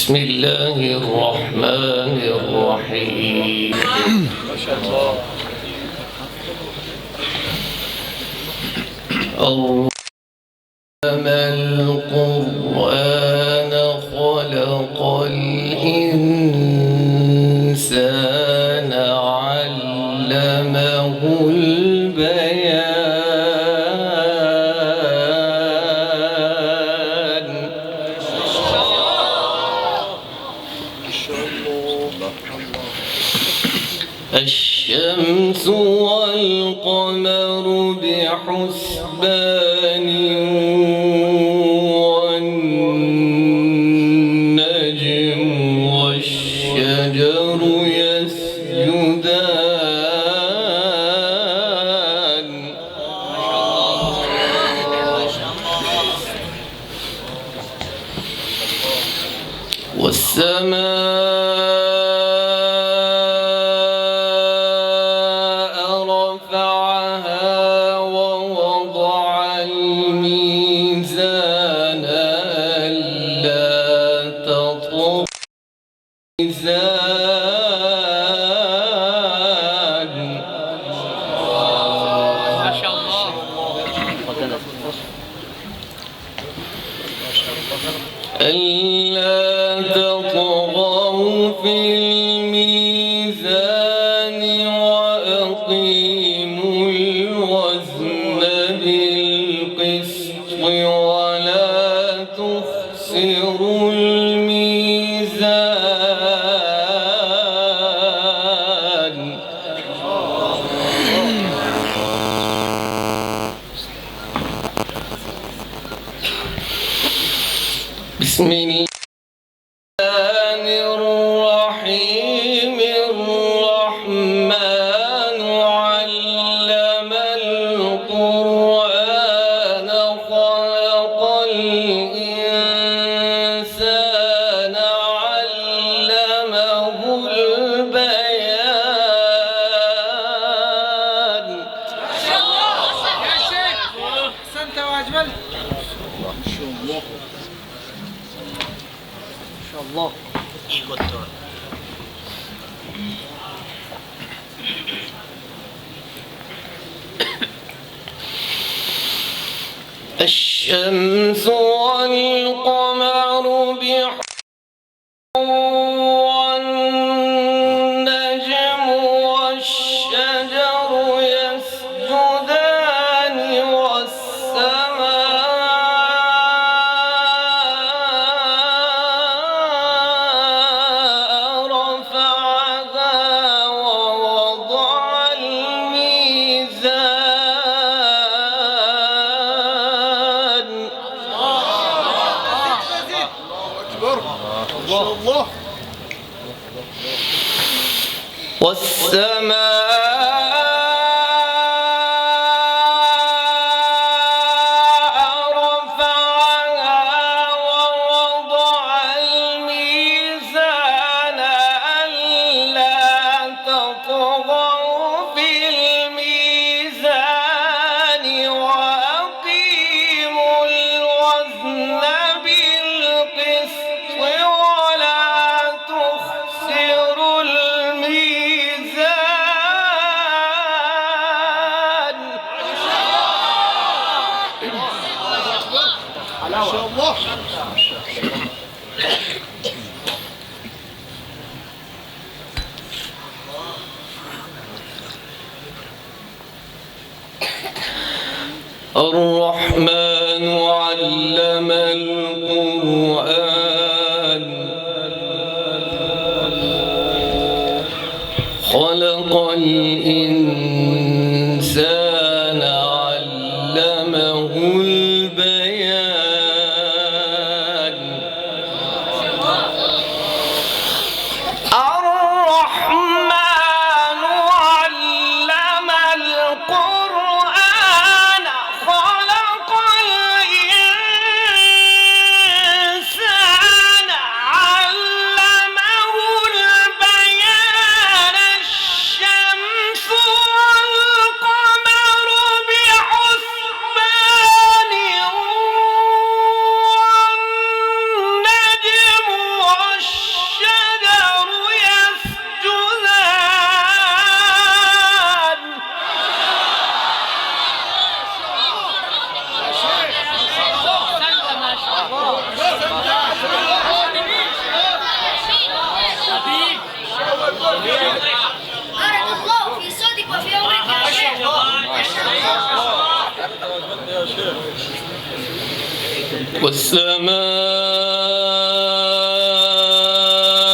بسم الله الرحمن الرحيم. ما شاء الله. علم القرآن خلق الإنسان علمه البيان. الشمس والقمر بحسبان والنجم والشجر يسجدان. والسماء رفعها ووضع الميزان ألا تطغوا الميزان. ما شاء الله. ألا تطغوا في الميزان وأقيموا الوزن بالقسط ولا تخسروا الميزان. بسم الله الرحيم الرحمن علم القرآن خلق الإنسان علمه البيان. ما شاء الله يا شيخ، أحسنت وأجملت. ما شاء الله ما شاء الله. الشمس والقمر والنجم والشجر يسجدان والسماء رفعها ووضع الميزان. الله. والسماء رفعها ووضع الميزان ألا تطغوا في الميزان وأقيموا الوزن بالقسط ولا تخسروا الميزان. ما شاء الله. الرحمن علم القرآن خلق الإنسان علمه البيان. الرحمن علم القرآن خلق الإنسان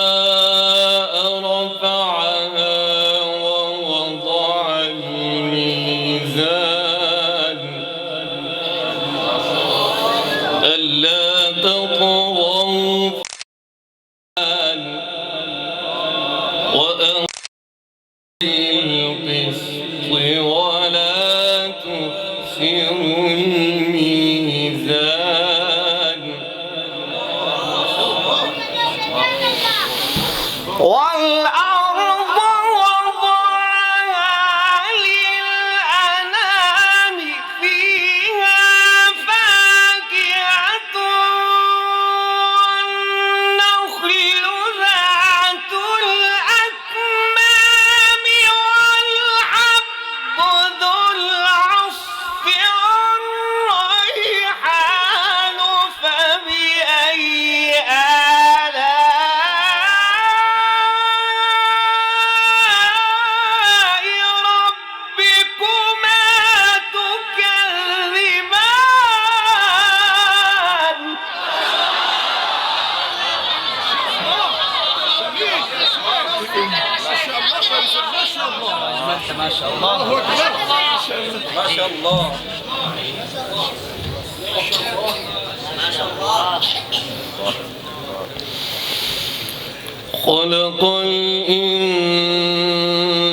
والسماء رفعها ووضع الميزان ألا تطغوا وأنقضوا القسط ولا تخسروا الميزان والأرض وضعها للأنام فيها فاكهة والنخل ذات الأكمام والحب ذو العصف والريحان فبأي آلاء ربكما تكذبان ما شاء الله ما شاء الله خلق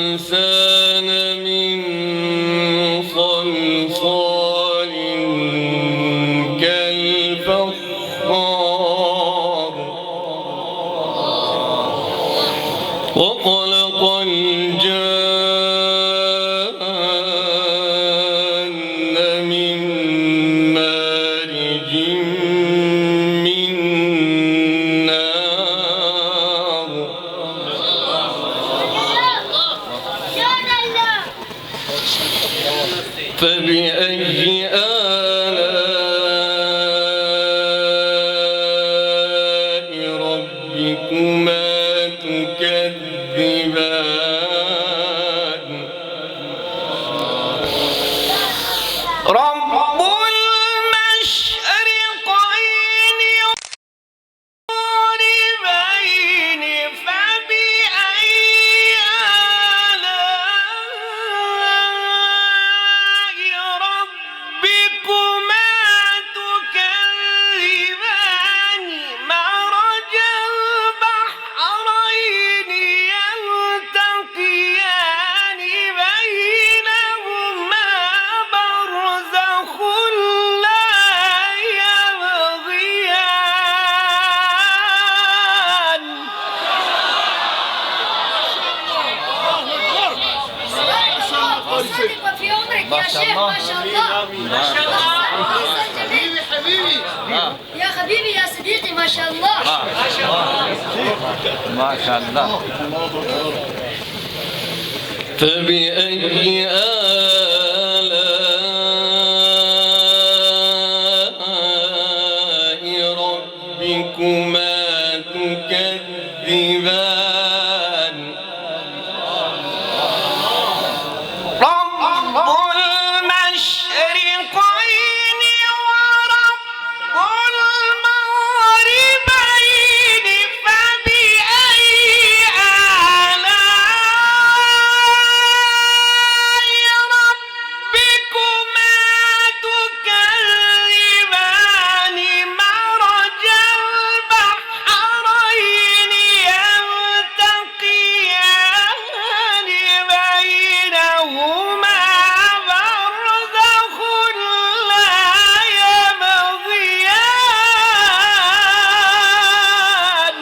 الإنسان من صلصال كالفخار وخلق الجان من مارج من نار فبأي آلاء ربكما تكذبان رب المشرقين والمغربين فبأي آلاء ربكما تكذبان مرج البحرين يلتقيان بينهما برزخ لا يبغيان في عمرك يا شيخ ما شاء الله ما شاء الله حبيبي حبيبي يا حبيبي يا صديقي ما شاء الله ما شاء الله فبأي آلاء ربكما تكذبان رب المشرقين ورب المغربين فبأي آلاء ربكما تكذبان مرج البحرين يلتقيان بينهما برزخ لا يبغيان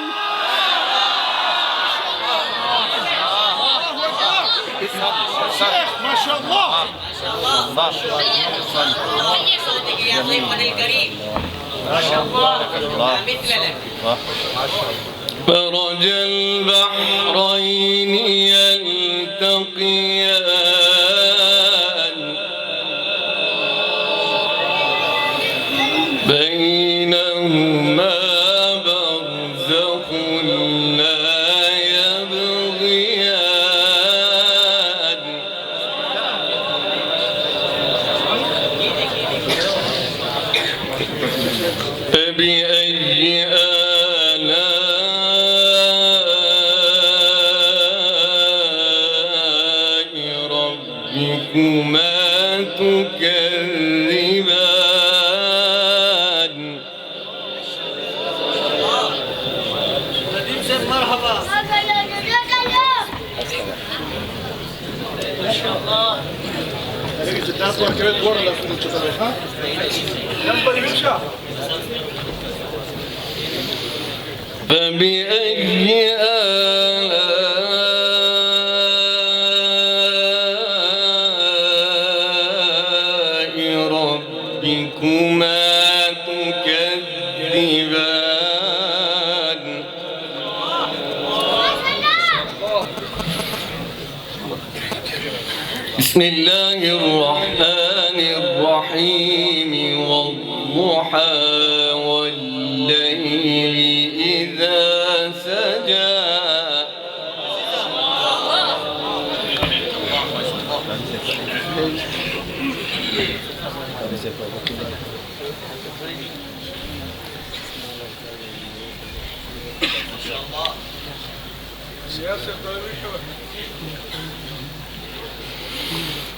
ما شاء الله الله يا ضيفنا الكريم ما شاء الله لا مثل لك مرج البحرين يلتقيان بينهما برزخ لا يبغيان مرحبا. ما شاء الله. فبأي آلاء ربكما تكذبان بسم الله الرحمن الرحيم والضحى والليل إذا سجى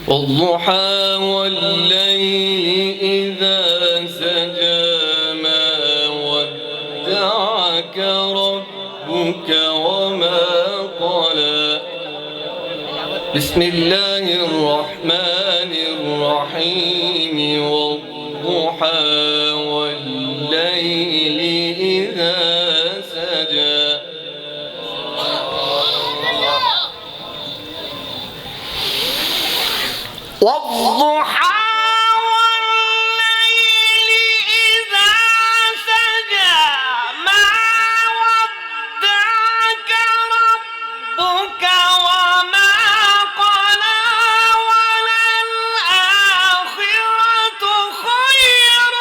والضحى والليل إذا سجى ما ودعك ربك وما قلى بسم الله الرحمن الرحيم والضحى والليل إذا سجى والضحى والليل إذا سجى ما ودعك ربك وما قلى وللآخرة خير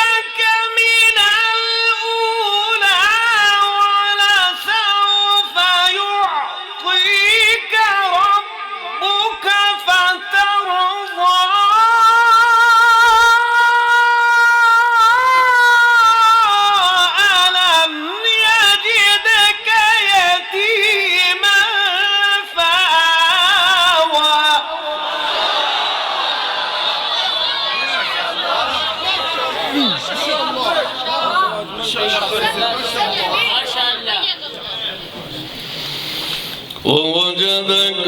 لك من الأولى ولسوف يعطيك ربك فترضى ألم يجدك يتيما فآوى ما شاء الله. ووجدك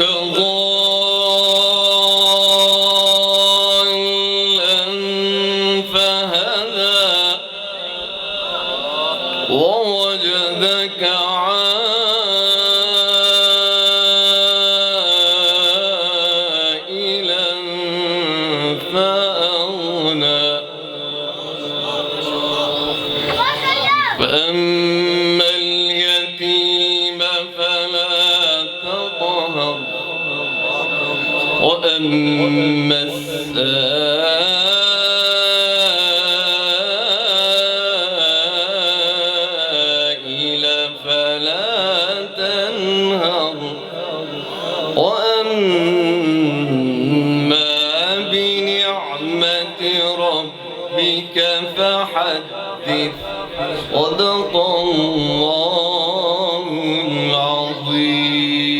ضالا فهدى ووجدك عائلا فأغنى فأما اليتيم فلا تقهر وأما السائل فلا تنهر وأما بنعمة ربك فحدث صدق الله العظيم